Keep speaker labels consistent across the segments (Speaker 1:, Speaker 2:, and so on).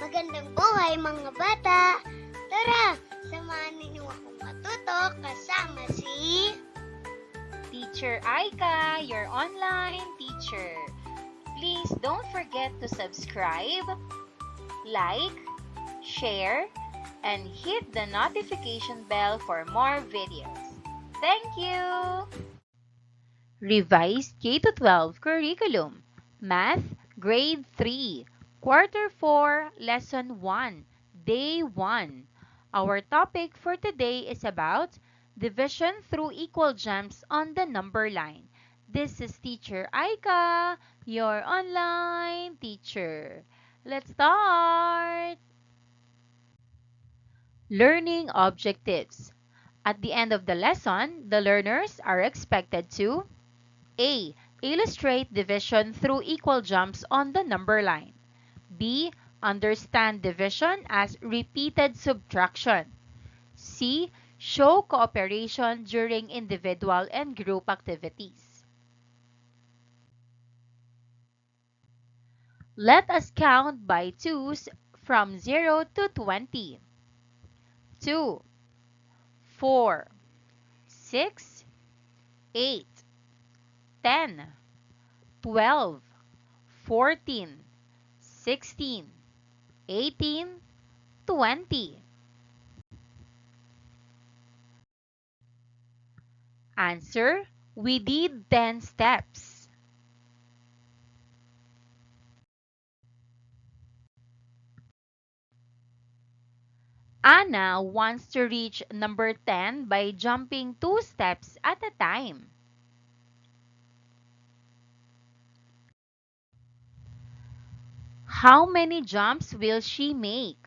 Speaker 1: Magandang buhay mga bata! Tara, samahan ninyo akong matuto kasama si...
Speaker 2: Teacher Aika, your online teacher. Please don't forget to subscribe, like, share, and hit the notification bell for more videos. Thank you! Revised K-12 Curriculum, Math, Grade 3, Quarter 4, Lesson 1, Day 1. Our topic for today is about division through equal jumps on the number line. This is Teacher Aika, your online teacher. Let's start! Learning objectives. At the end of the lesson, the learners are expected to A. Illustrate division through equal jumps on the number line. B. Understand division as repeated subtraction. C. Show cooperation during individual and group activities. Let us count by twos from 0 to 20. 2, 4, 6, 8, 10, 12, 14, 16, 18, 20. Answer, we did 10 steps. Anna wants to reach number 10 by jumping 2 steps at a time. How many jumps will she make?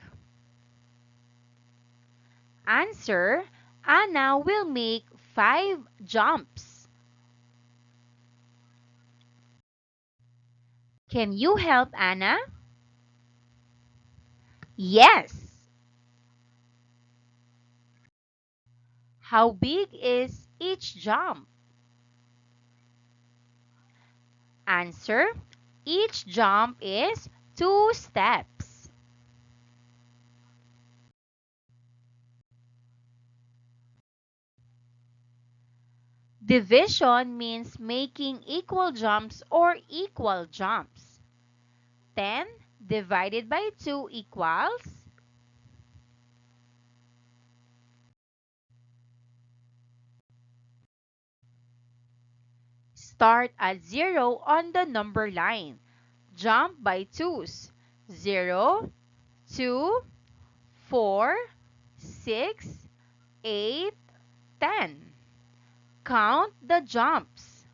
Speaker 2: Answer, Anna will make 5 jumps. Can you help Anna? Yes. How big is each jump? Answer, each jump is 2 steps. Division means making equal jumps or equal jumps. 10 divided by 2 equals start at 0 on the number line. Jump by 2s. 0, 2, 4, 6, 8, 10. Count the jumps.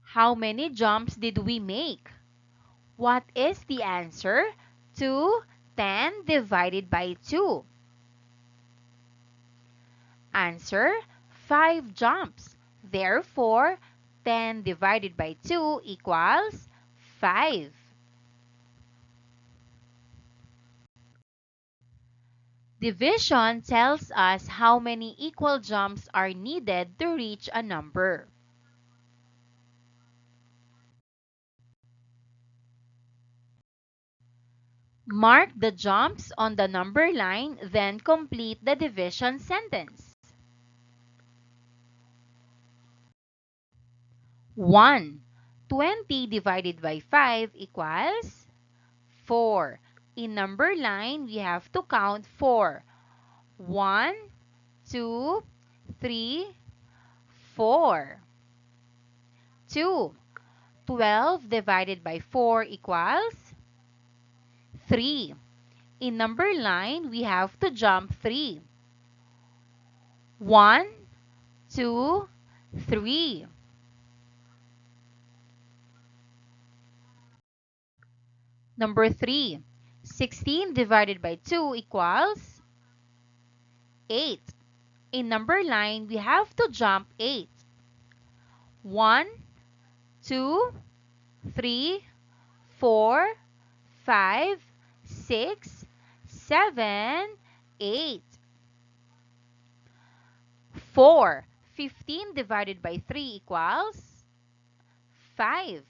Speaker 2: How many jumps did we make? What is the answer to 10 divided by 2? Answer, 5 jumps. Therefore, 10 divided by 2 equals 5. Division tells us how many equal jumps are needed to reach a number. Mark the jumps on the number line, then complete the division sentence. 1. 20 divided by 5 equals 4. In number line, we have to count 4. 1, 2, 3, 4. 2. 12 divided by 4 equals 3. In number line, we have to jump 3. 1, 2, 3. Number 3. 16 divided by 2 equals 8. In number line, we have to jump 8. 1, 2, 3, 4, 5, 6, 7, 8. 4. 15 divided by 3 equals 5.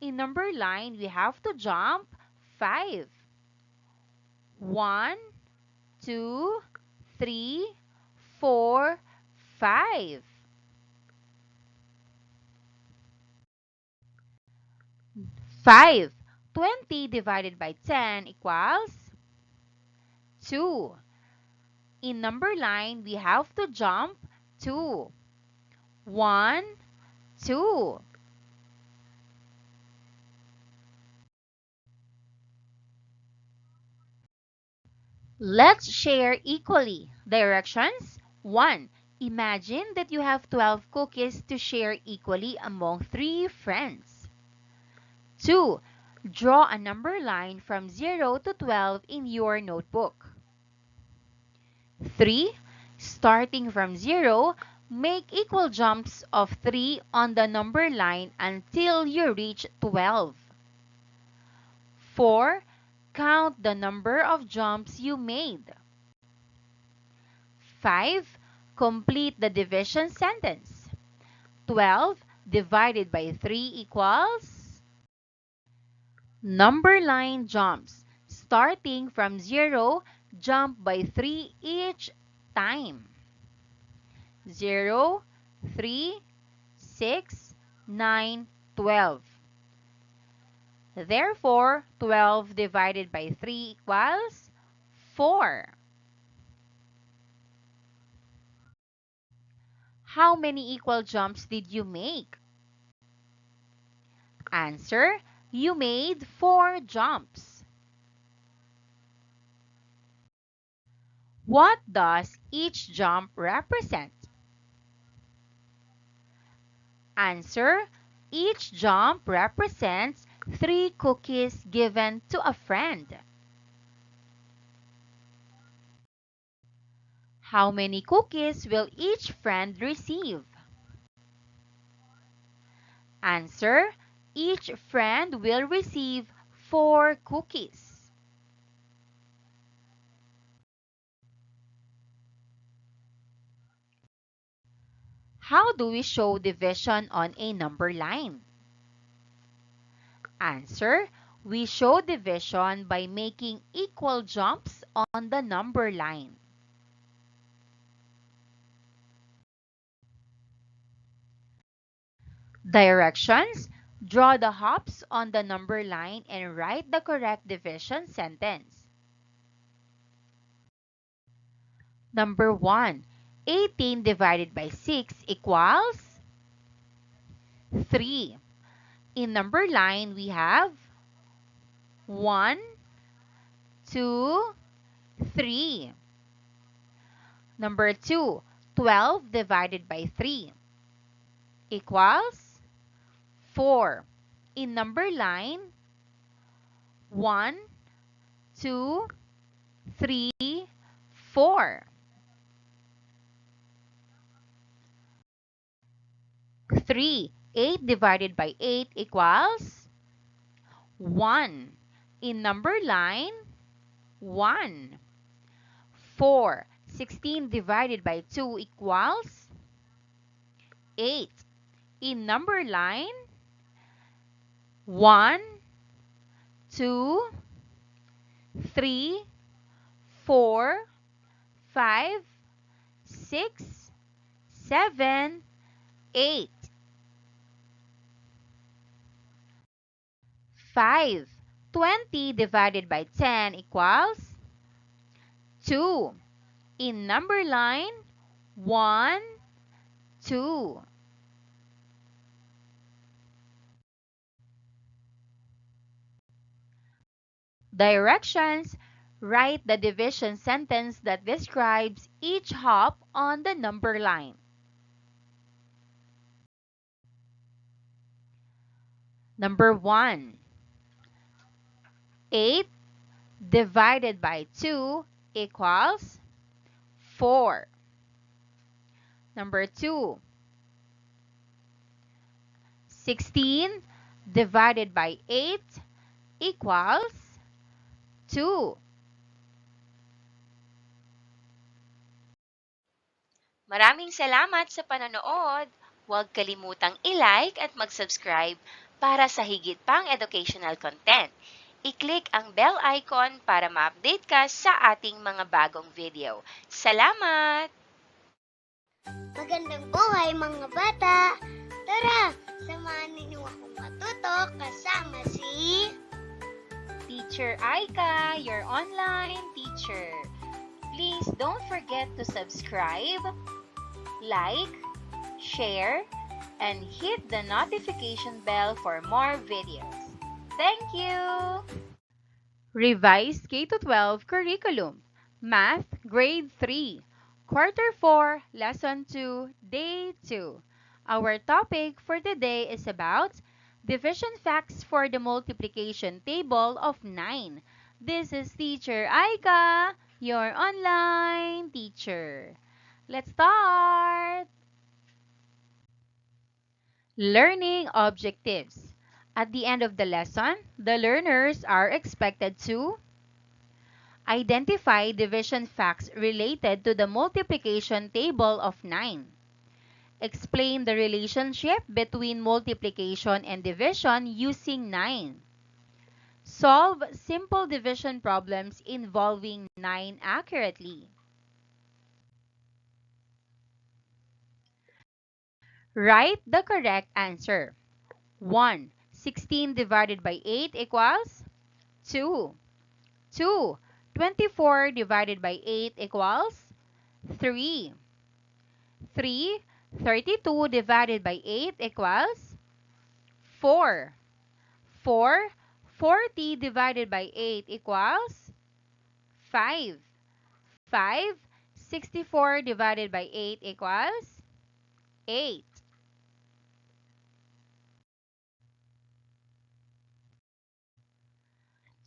Speaker 2: In number line, we have to jump 5. 1, 2, 3, 4, 5. 5. 20 divided by 10 equals 2. In number line, we have to jump 2. 1, 2. Let's share equally. Directions 1. Imagine that you have 12 cookies to share equally among 3 friends. 2. Draw a number line from 0 to 12 in your notebook. 3. Starting from 0, make equal jumps of 3 on the number line until you reach 12. 4. Count the number of jumps you made. 5. Complete the division sentence. 12 divided by 3 equals number line jumps. Starting from 0, jump by 3 each time. 0, 3, 6, 9, 12. Therefore, 12 divided by 3 equals 4. How many equal jumps did you make? Answer, you made 4 jumps. What does each jump represent? Answer, each jump represents 3 cookies given to a friend. How many cookies will each friend receive? Answer, each friend will receive 4 cookies. How do we show division on a number line? Answer, we show division by making equal jumps on the number line. Directions, draw the hops on the number line and write the correct division sentence. Number 1, 18 divided by 6 equals 3. In number line, we have 1, 2, 3. Number 2, 12 divided by 3 equals 4. In number line, 1, 2, 3, 4. 3, 8 divided by 8 equals 1. In number line, 1. 4, 16 divided by 2 equals 8. In number line, 1, 2, 3, 4, 5, 6, 7, 8. 5. 20 divided by 10 equals 2. In number line, 1, 2. Directions, write the division sentence that describes each hop on the number line. Number 1, 8 divided by 2 equals 4. Number 2, 16 divided by 8 equals 2.
Speaker 3: Maraming salamat sa panonood. Huwag kalimutang i-like at mag-subscribe
Speaker 2: Para sa higit pang educational content, i-click ang bell icon para ma-update ka sa ating mga bagong video. Salamat!
Speaker 1: Magandang buhay mga bata! Tara, samahan ninyo akong matuto kasama si
Speaker 2: Teacher Aika, your online teacher. Please don't forget to subscribe, like, share, and hit the notification bell for more videos. Thank you! Revised K-12 Curriculum, Math, Grade 3, Quarter 4, Lesson 2, Day 2. Our topic for today is about division facts for the multiplication table of 9. This is Teacher Aika, your online teacher. Let's start! Learning objectives. At the end of the lesson, the learners are expected to identify division facts related to the multiplication table of 9. Explain the relationship between multiplication and division using 9. Solve simple division problems involving 9 accurately. Write the correct answer. 1. 16 divided by 8 equals 2. 2. 24 divided by 8 equals 3. 3. 32 divided by 8 equals 4. 4. 40 divided by 8 equals 5. 5. 64 divided by 8 equals 8.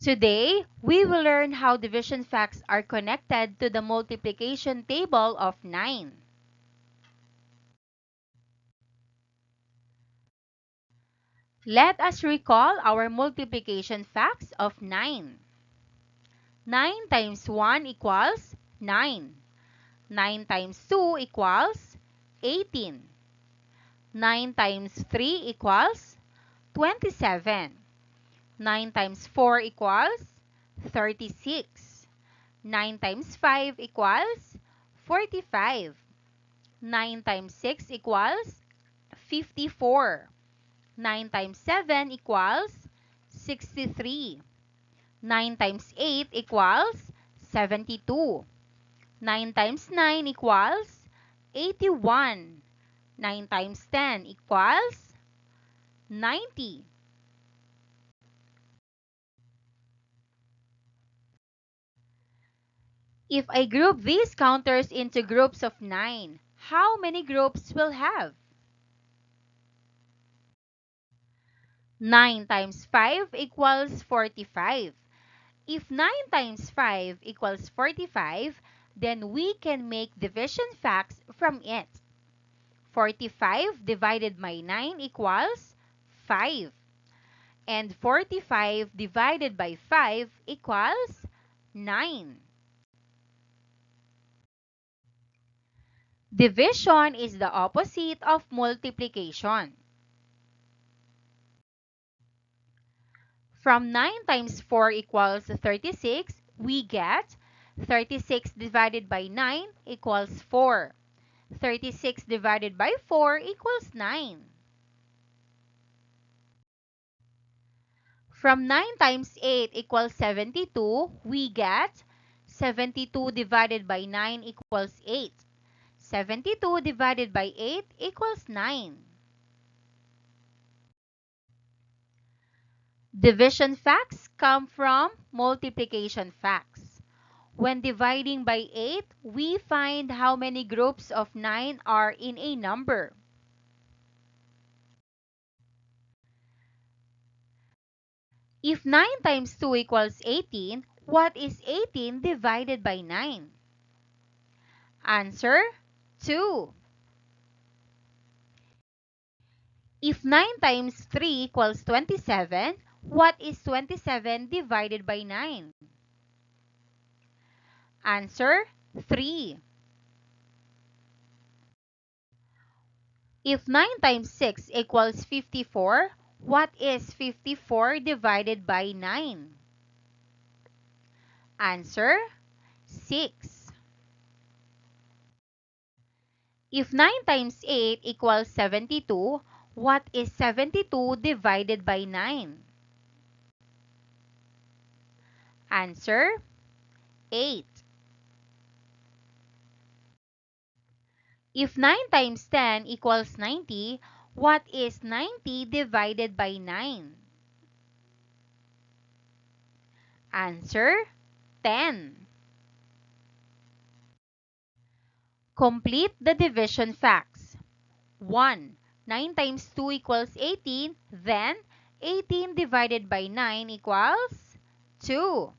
Speaker 2: Today, we will learn how division facts are connected to the multiplication table of 9. Let us recall our multiplication facts of 9. 9 times 1 equals 9. 9 times 2 equals 18. 9 times 3 equals 27. 9 times 4 equals 36. 9 times 5 equals 45. 9 times 6 equals 54. 9 times 7 equals 63. 9 times 8 equals 72. 9 times 9 equals 81. 9 times 10 equals 90. If I group these counters into groups of 9, how many groups will have? 9 times 5 equals 45. If 9 times 5 equals 45, then we can make division facts from it. 45 divided by 9 equals 5. And 45 divided by 5 equals 9. Division is the opposite of multiplication. From 9 times 4 equals 36, we get 36 divided by 9 equals 4. 36 divided by 4 equals 9. From 9 times 8 equals 72, we get 72 divided by 9 equals 8. 72 divided by 8 equals 9. Division facts come from multiplication facts. When dividing by 8, we find how many groups of 9 are in a number. If 9 times 2 equals 18, what is 18 divided by 9? Answer, 2. If 9 times 3 equals 27, what is 27 divided by 9? Answer, 3. If 9 times 6 equals 54, What is 54 divided by 9? Answer, 6. If 9 times 8 equals 72, what is 72 divided by 9? Answer, 8. If 9 times 10 equals 90, what is 90 divided by 9? Answer, 10. Complete the division facts. 1. 9 times 2 equals 18, then 18 divided by 9 equals 2.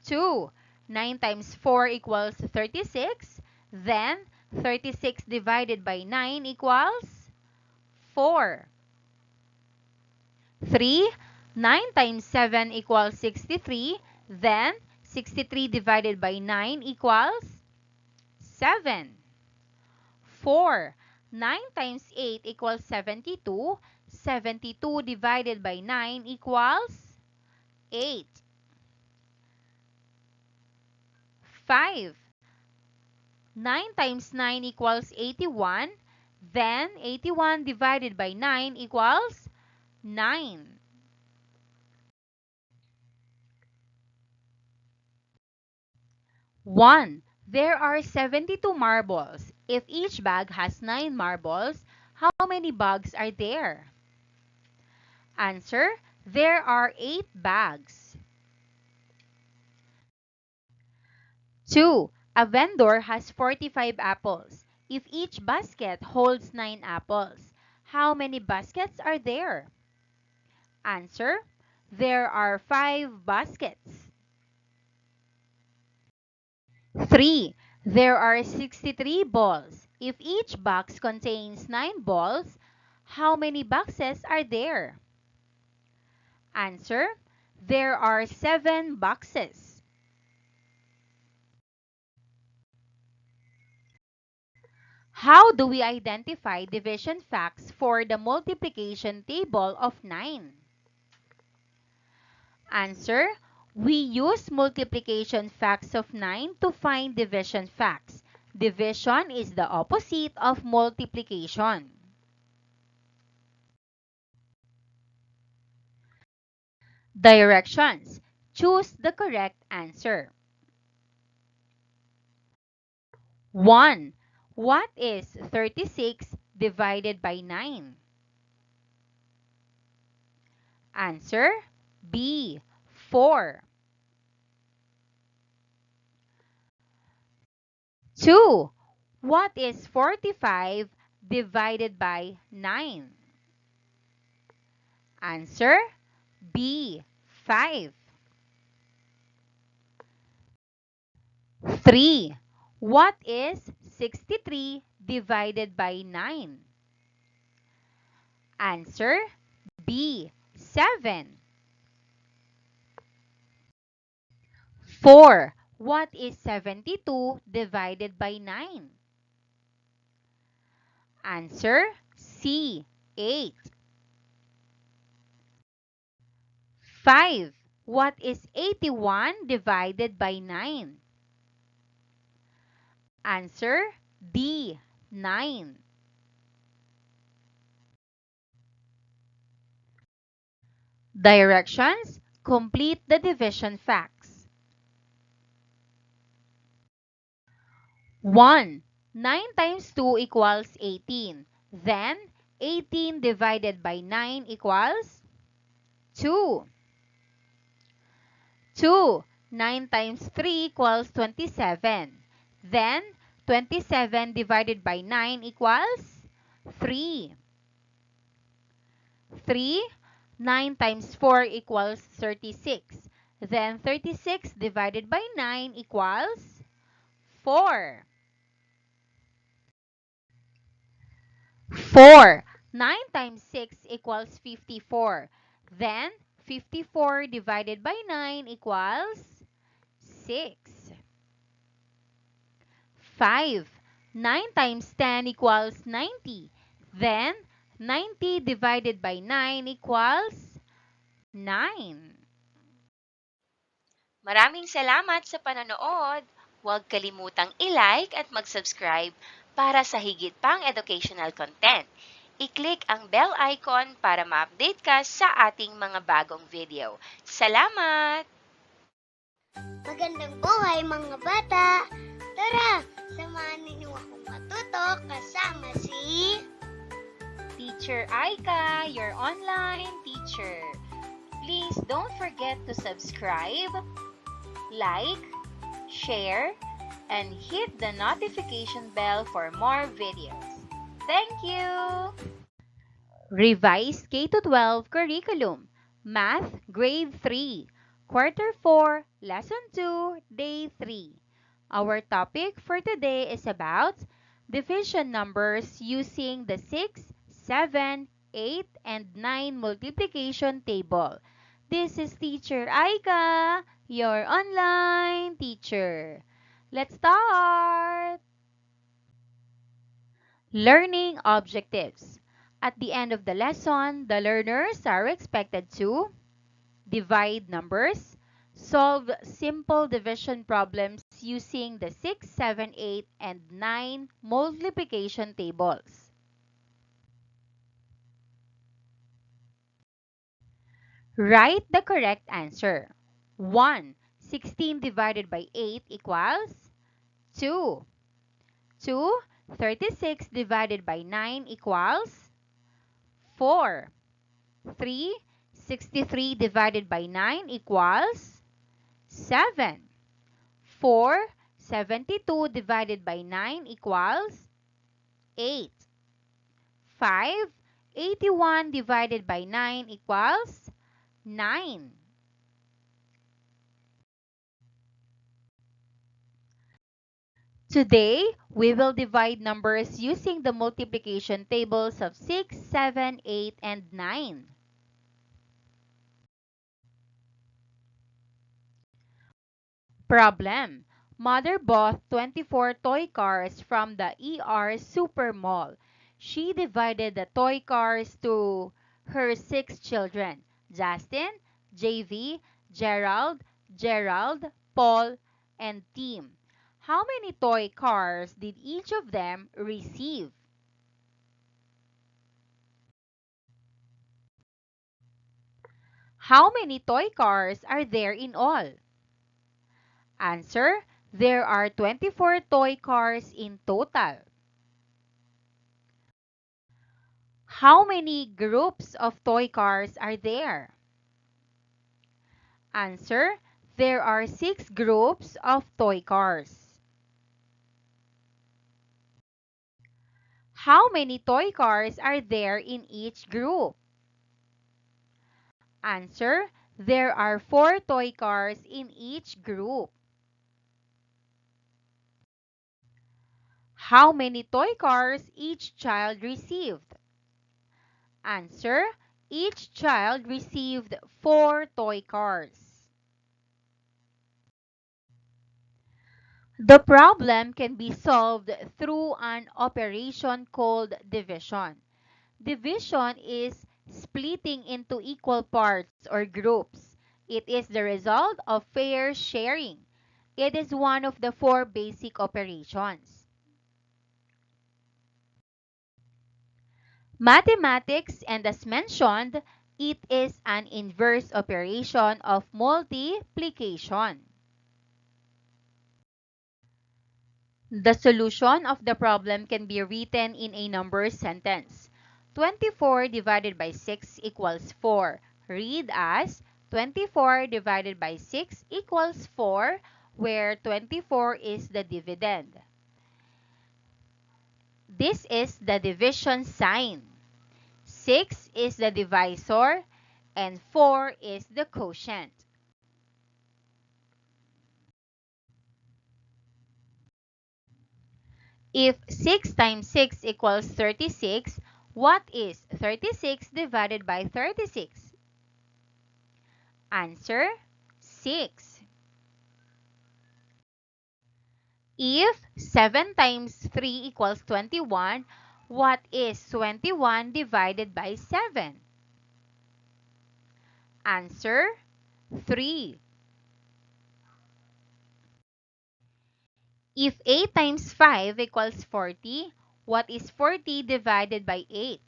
Speaker 2: 2. 9 times 4 equals 36, then 36 divided by 9 equals 4. 3. 9 times 7 equals 63, then 63 divided by 9 equals 7. 4. 9 times 8 equals 72. 72 divided by 9 equals 8. 5. 9 times 9 equals 81. Then 81 divided by 9 equals 9. 1. There are 72 marbles. If each bag has 9 marbles, how many bags are there? Answer, there are 8 bags. 2. A vendor has 45 apples. If each basket holds 9 apples, how many baskets are there? Answer, there are 5 baskets. 3. There are 63 balls. If each box contains 9 balls, how many boxes are there? Answer, there are 7 boxes. How do we identify division facts for the multiplication table of 9? Answer, we use multiplication facts of 9 to find division facts. Division is the opposite of multiplication. Directions. Choose the correct answer. 1. What is 36 divided by 9? Answer, B. 4. 2. What is 45 divided by 9? Answer, B. 5. 3. What is 63 divided by 9? Answer, B. 7. 4. What is 72 divided by 9? Answer, C. 8. 5. What is 81 divided by 9? Answer, D. 9. Directions. Complete the division facts. 1. 9 times 2 equals 18. Then, 18 divided by 9 equals 2. 2. 9 times 3 equals 27. Then, 27 divided by 9 equals 3. 3. 9 times 4 equals 36. Then, 36 divided by 9 equals 4. 4. 9 times 6 equals 54. Then, 54 divided by 9 equals 6. 5. 9 times 10 equals 90. Then, 90 divided by 9 equals 9.
Speaker 3: Maraming salamat sa panonood. Huwag kalimutang i-like at mag-subscribe para sa higit pang educational content. I-click ang bell icon para ma-update ka sa ating mga bagong video. Salamat!
Speaker 1: Magandang buhay mga bata! Tara, samahan ninyo akong matuto kasama si...
Speaker 2: Teacher Aika, your online teacher. Please don't forget to subscribe, like, share, and hit the notification bell for more videos. Thank you! Revised K-12 Curriculum, Math, Grade 3, Quarter 4, Lesson 2, Day 3. Our topic for today is about division numbers using the 6, 7, 8, and 9 multiplication table. This is Teacher Aika, your online teacher. Let's start! Learning objectives. At the end of the lesson, the learners are expected to divide numbers, solve simple division problems using the 6, 7, 8, and 9 multiplication tables. Write the correct answer. 1. 16 divided by 8 equals 2. 2. 36 divided by 9 equals 4. 3. 63 divided by 9 equals 7. 4. 72 divided by 9 equals 8. 5. 81 divided by 9 equals 9. Today, we will divide numbers using the multiplication tables of 6, 7, 8, and 9. Problem. Mother bought 24 toy cars from the ER Super Mall. She divided the toy cars to her 6 children, Justin, JV, Gerald, Paul, and Tim. How many toy cars did each of them receive? How many toy cars are there in all? Answer: there are 24 toy cars in total. How many groups of toy cars are there? Answer: there are 6 groups of toy cars. How many toy cars are there in each group? Answer: there are 4 toy cars in each group. How many toy cars each child received? Answer: each child received 4 toy cars. The problem can be solved through an operation called division. Division is splitting into equal parts or groups. It is the result of fair sharing. It is one of the 4 basic operations. Mathematics, and as mentioned, it is an inverse operation of multiplication. The solution of the problem can be written in a number sentence. 24 divided by 6 equals 4. Read as 24 divided by 6 equals 4, where 24 is the dividend. This is the division sign. 6 is the divisor, and 4 is the quotient. If 6 times 6 equals 36, what is 36 divided by 36? Answer: 6. If 7 times 3 equals 21, What is 21 divided by 7? Answer, 3. If 8 times 5 equals 40, what is 40 divided by 8?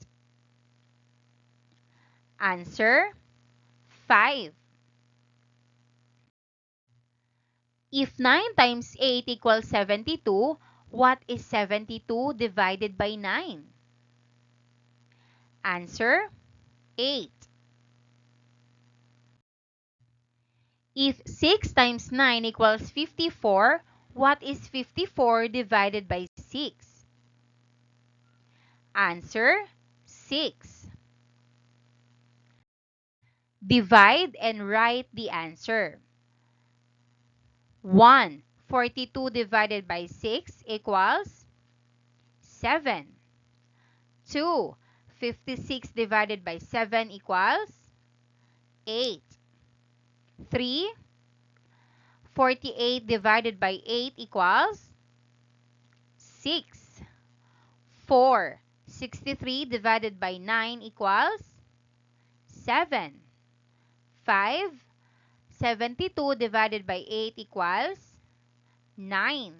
Speaker 2: Answer, 5. If 9 times 8 equals 72, what is 72 divided by 9? Answer, 8. If 6 times 9 equals 54, what is 54 divided by 6? Answer, 6. Divide and write the answer. 1. 42 divided by 6 equals 7. 2. 56 divided by 7 equals 8. 3. 48 divided by 8 equals 6. 4. 63 divided by 9 equals 7. 5. 72 divided by 8 equals 9.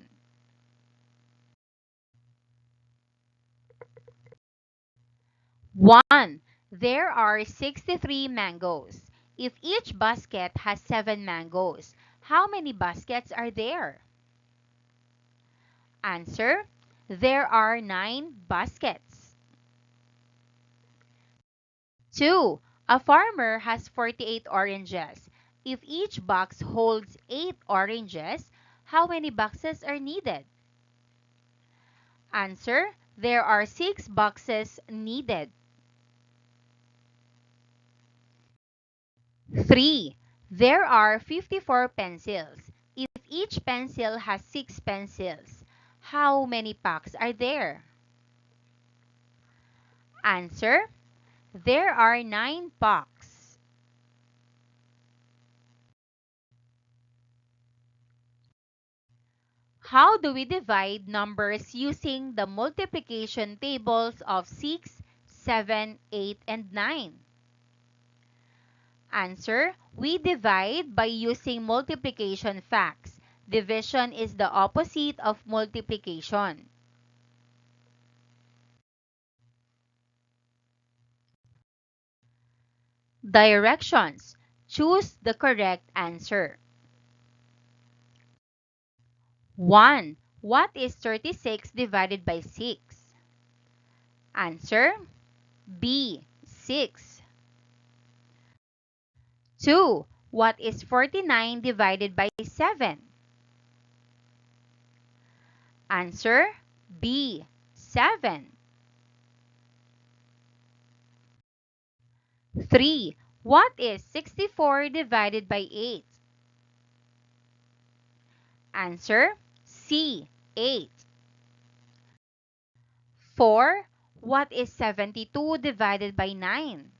Speaker 2: One. There are 63 mangoes. If each basket has 7 mangoes, how many baskets are there? Answer. There are 9 baskets. 2. A farmer has 48 oranges. If each box holds 8 oranges, how many boxes are needed? Answer. There are 6 boxes needed. 3. There are 54 pencils. If each pencil has 6 pencils, how many packs are there? Answer. There are 9 packs. How do we divide numbers using the multiplication tables of 6, 7, 8, and 9? Answer. We divide by using multiplication facts. Division is the opposite of multiplication. Directions. Choose the correct answer. 1. What is 36 divided by 6? Answer. B. 6. 2. What is 49 divided by 7? Answer. B. 7. 3. What is 64 divided by 8? Answer. C. 8. 4. What is 72 divided by 9?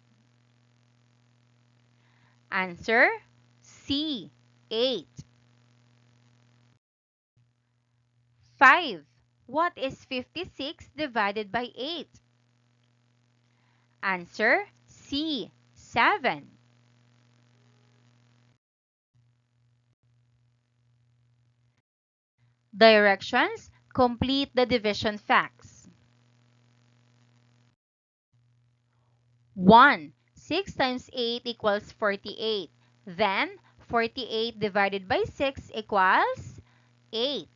Speaker 2: Answer. C. 8. 5. What is 56 divided by 8? Answer. C. 7. Directions. Complete the division facts. 1. 6 times 8 equals 48. Then, 48 divided by 6 equals 8.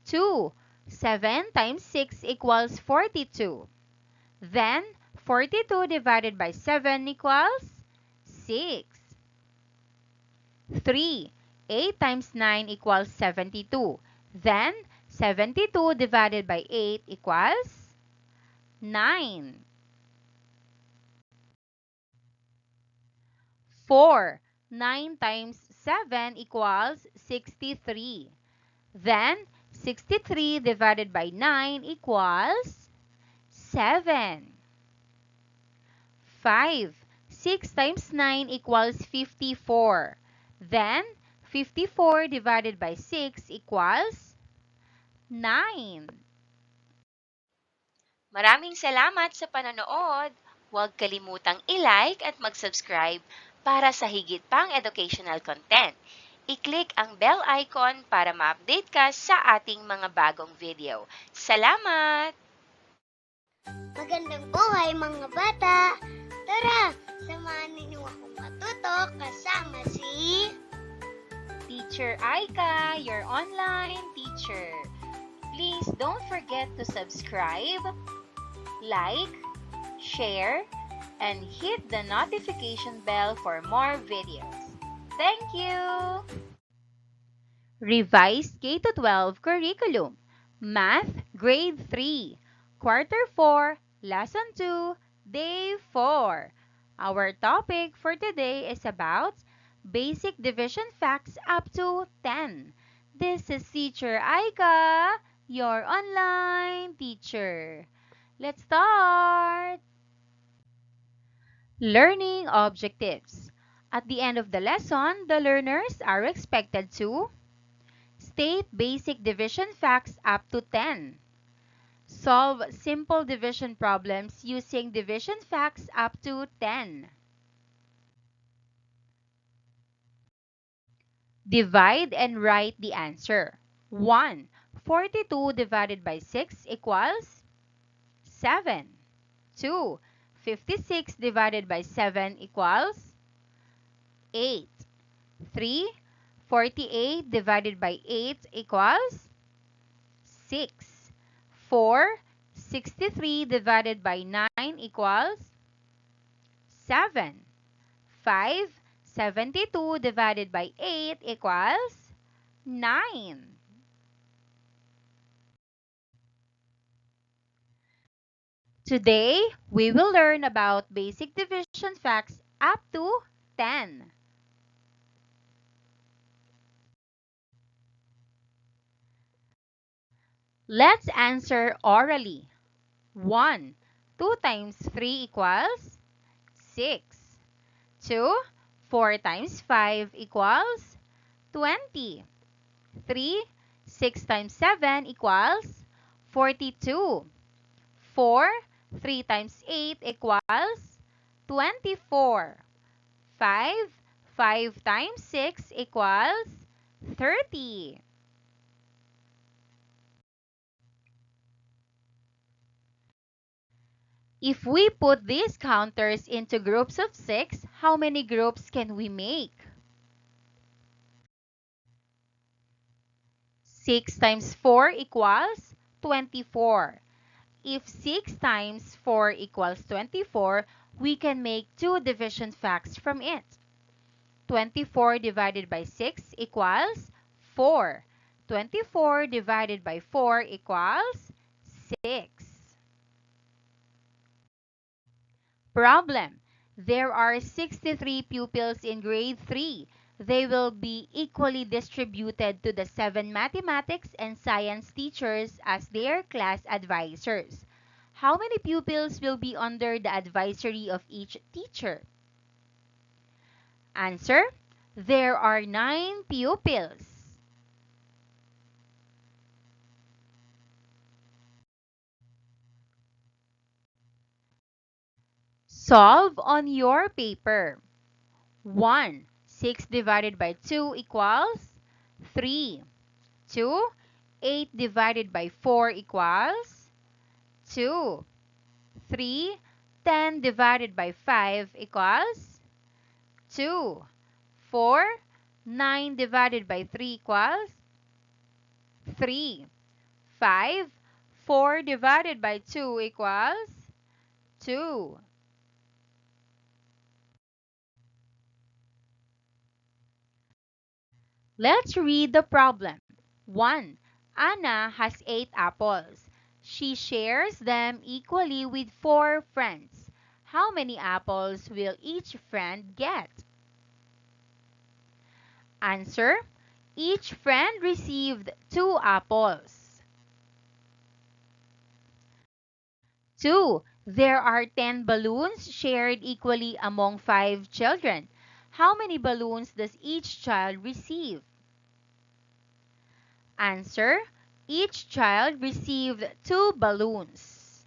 Speaker 2: 2. 7 times 6 equals 42. Then, 42 divided by 7 equals 6. 3. 8 times 9 equals 72. Then, 72 divided by 8 equals 9. 4. 9 times 7 equals 63. Then, 63 divided by 9 equals 7. 5. 6 times 9 equals 54. Then, 54 divided by 6 equals 9.
Speaker 3: Maraming salamat sa panonood. Huwag kalimutang i-like at mag-subscribe para sa higit pang educational content. I-click ang bell icon para ma-update ka sa ating mga bagong video. Salamat!
Speaker 1: Magandang buhay mga bata! Tara, samahan ninyo akong matuto kasama si...
Speaker 2: Teacher Aika, your online teacher. Please don't forget to subscribe, like, share, and hit the notification bell for more videos. Thank you! Revised K-12 Curriculum, Math, Grade 3, Quarter 4, Lesson 2, Day 4. Our topic for today is about Basic Division Facts up to 10. This is Teacher Aika, your online teacher. Let's start! Learning Objectives. At the end of the lesson, the learners are expected to state basic division facts up to 10. Solve simple division problems using division facts up to 10. Divide and write the answer. 1. 42 divided by 6 equals 7. 2. 56 divided by 7 equals 8. 3. 48 divided by 8 equals 6. 4. 63 divided by 9 equals 7. 5. 72 divided by 8 equals 9. Today, we will learn about basic division facts up to 10. Let's answer orally. 1. 2 times 3 equals 6. 2. 4 times 5 equals 20. 3. 6 times 7 equals 42. 4. 3 times 8 equals 24. 5. 5 times 6 equals 30. If we put these counters into groups of 6, how many groups can we make? 6 times 4 equals 24. If 6 times 4 equals 24, we can make two division facts from it. 24 divided by 6 equals 4. 24 divided by 4 equals 6. Problem. There are 63 pupils in grade 3. They will be equally distributed to the 7 mathematics and science teachers as their class advisors. How many pupils will be under the advisory of each teacher? Answer. There are 9 pupils. Solve on your paper. 1. 6 divided by 2 equals 3. 2. 8 divided by 4 equals 2. 3. 10 divided by 5 equals 2. 4. 9 divided by 3 equals 3. 5. 4 divided by 2 equals 2. Let's read the problem. 1. Anna has 8 apples. She shares them equally with 4 friends. How many apples will each friend get? Answer. Each friend received 2 apples. 2. There are 10 balloons shared equally among 5 children. How many balloons does each child receive? Answer. Each child received 2 balloons.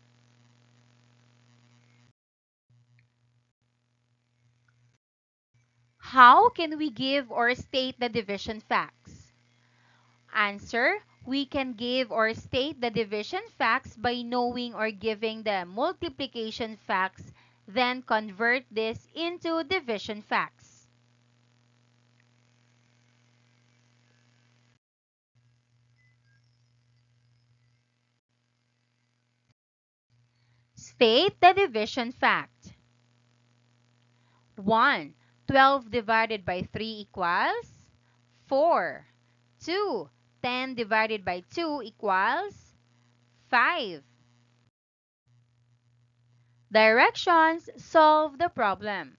Speaker 2: How can we give or state the division facts? Answer: we can give or state the division facts by knowing or giving the multiplication facts, then convert this into division facts. State the division fact. 1. 12 divided by 3 equals 4. 2. 10 divided by 2 equals 5. Directions: solve the problem.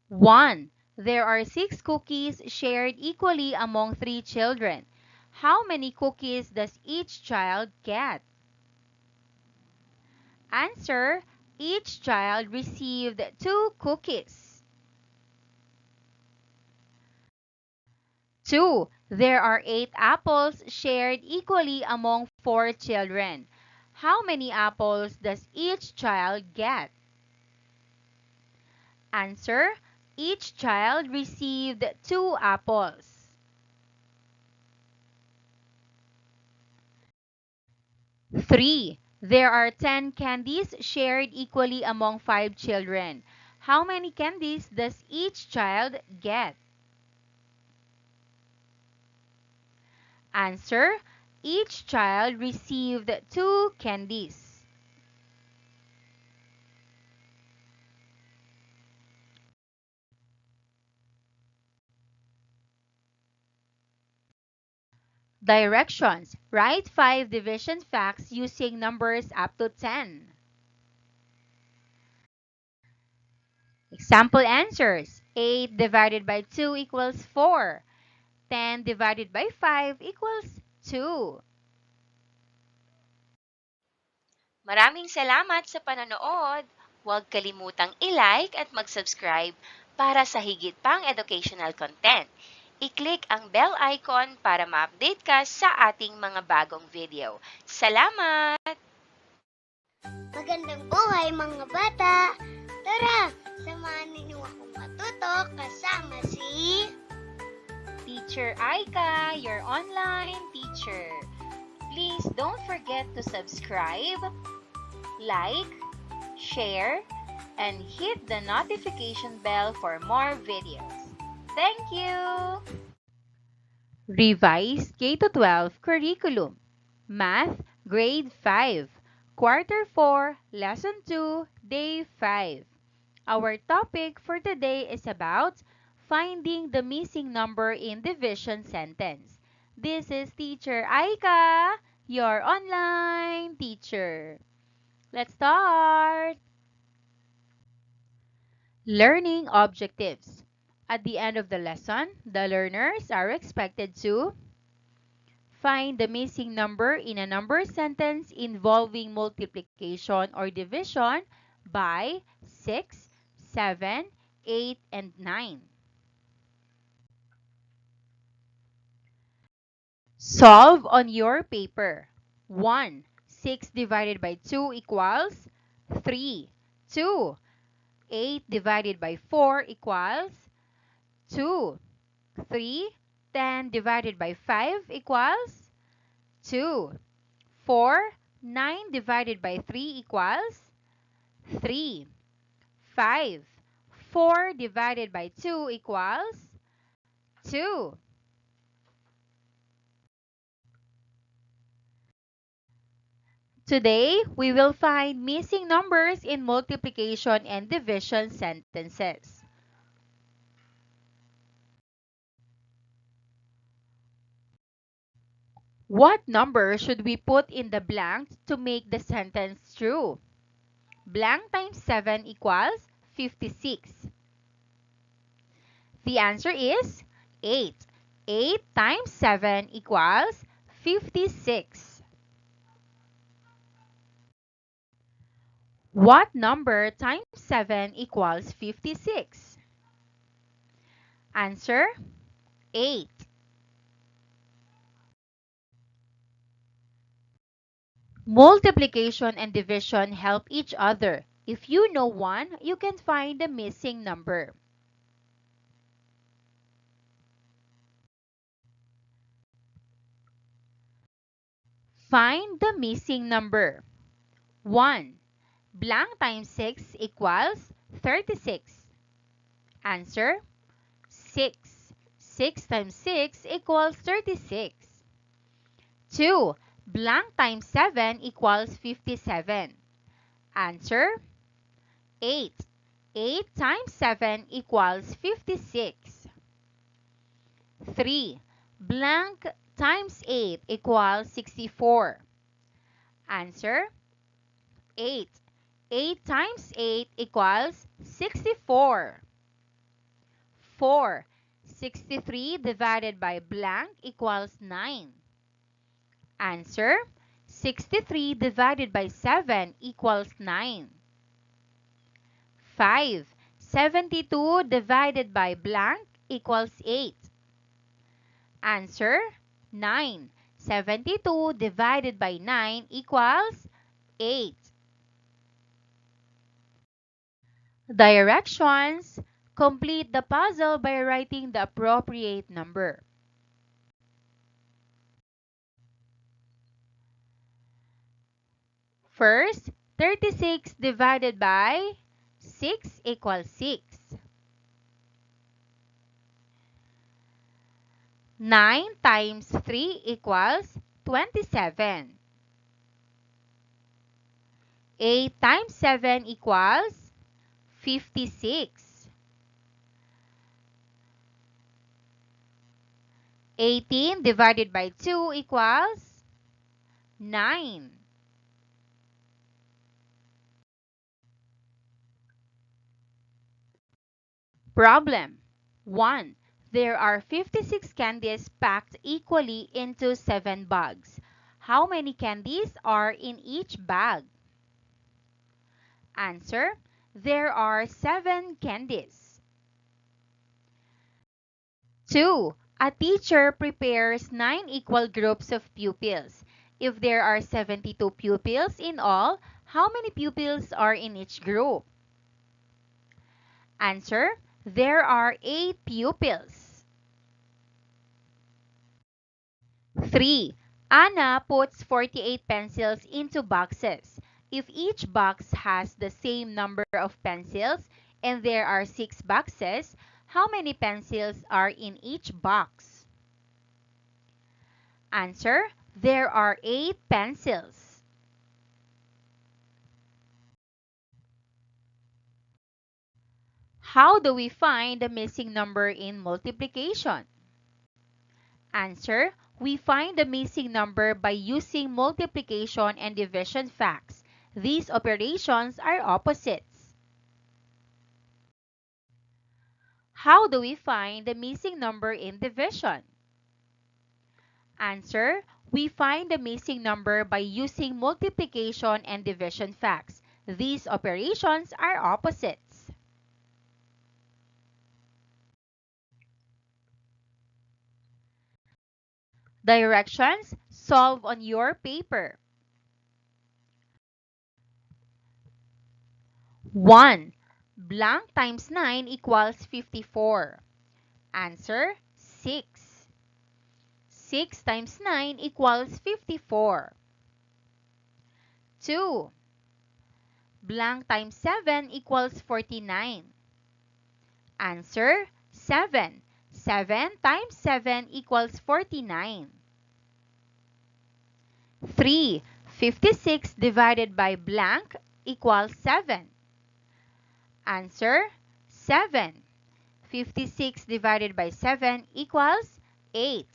Speaker 2: 1. There are 6 cookies shared equally among 3 children. How many cookies does each child get? Answer: each child received 2 cookies. 2. There are 8 apples shared equally among 4 children. How many apples does each child get? Answer: each child received 2 apples. 3. There are 10 candies shared equally among 5 children. How many candies does each child get? Answer: each child received 2 candies. Directions: write 5 division facts using numbers up to 10. Example answers: 8 divided by 2 equals 4. 10 divided by 5 equals 2.
Speaker 3: Maraming salamat sa panonood. Huwag kalimutang i-like at mag-subscribe para sa higit pang educational content. I-click ang bell icon para ma-update ka sa ating mga bagong video. Salamat!
Speaker 1: Magandang buhay mga bata! Tara, samahan ninyo akong matuto kasama si...
Speaker 2: Teacher Aika, your online teacher. Please don't forget to subscribe, like, share, and hit the notification bell for more videos. Thank you! Revised K-12 Curriculum. Math, Grade 5. Quarter 4, Lesson 2, Day 5. Our topic for today is about finding the missing number in division sentence. This is Teacher Aika, your online teacher. Let's start! Learning objectives. At the end of the lesson, the learners are expected to find the missing number in a number sentence involving multiplication or division by 6, 7, 8, and 9. Solve on your paper. 1. 6 divided by 2 equals 3. 2. 8 divided by 4 equals 2. 3. 10 divided by 5 equals 2. 4. 9 divided by 3 equals 3. 5. 4 divided by 2 equals 2. Today, we will find missing numbers in multiplication and division sentences. What number should we put in the blank to make the sentence true? Blank times 7 equals 56. The answer is 8. 8 times 7 equals 56. What number times 7 equals 56? Answer: 8. Multiplication and division help each other. If you know one, you can find the missing number. Find the missing number. 1. Blank times 6 equals 36. Answer: 6. 6 times 6 equals 36. 2. Blank times 7 equals 57. Answer: 8. 8 times 7 equals 56. 3. Blank times 8 equals 64. Answer: 8. 8 times 8 equals 64. 4. 63 divided by blank equals 9. Answer: 63 divided by 7 equals 9. 5. 72 divided by blank equals 8. Answer: 9. 72 divided by 9 equals 8. Directions: complete the puzzle by writing the appropriate number. First, 36 divided by 6 equals 6. 9 times 3 equals 27. 8 times 7 equals 56. 18 divided by 2 equals 9. Problem 1. There are 56 candies packed equally into 7 bags. How many candies are in each bag? Answer: there are 7 candies. 2. A teacher prepares 9 equal groups of pupils. If there are 72 pupils in all, how many pupils are in each group? Answer: there are 8 pupils. 3. Anna puts 48 pencils into boxes. If each box has the same number of pencils and there are 6 boxes, how many pencils are in each box? Answer: there are 8 pencils. How do we find the missing number in multiplication? Answer: we find the missing number by using multiplication and division facts. These operations are opposites. How do we find the missing number in division? Answer: we find the missing number by using multiplication and division facts. These operations are opposites. Directions: solve on your paper. 1. Blank times 9 equals 54. Answer: 6. 6 times 9 equals 54. 2. Blank times 7 equals 49. Answer: 7. 7 times 7 equals 49. 3. 56 divided by blank equals 7. Answer: 7. 56 divided by 7 equals 8.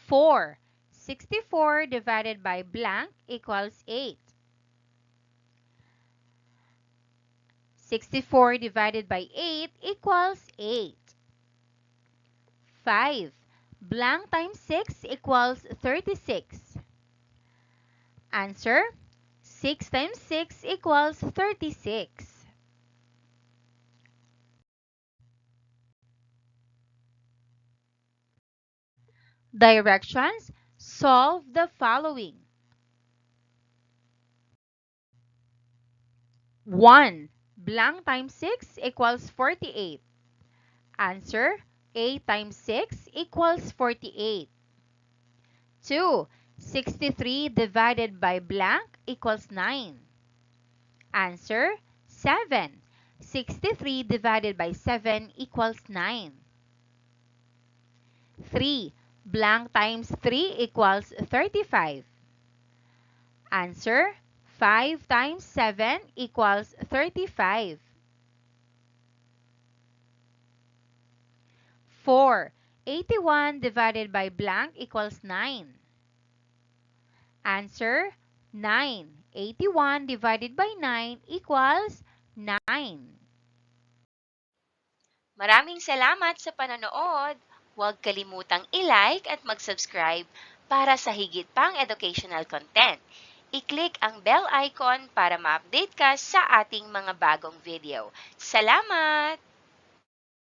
Speaker 2: 4. 64 divided by blank equals 8. 64 divided by 8 equals 8. 5. Blank times 6 equals 36. Answer: 6 times 6 equals 36. Directions: solve the following. 1 blank times 6 equals 48. Answer, 8 times 6 equals 48. 2. 63 divided by blank equals 9. Answer, 7. 63 divided by 7 equals 9. 3. Blank times 3 equals 35. Answer, 5 times 7 equals 35. 4. 81 divided by blank equals 9. Answer, 9. 81 divided by 9 equals 9.
Speaker 3: Maraming salamat sa panonood. Huwag kalimutang i-like at mag-subscribe para sa higit pang educational content. I-click ang bell icon para ma-update ka sa ating mga bagong video. Salamat!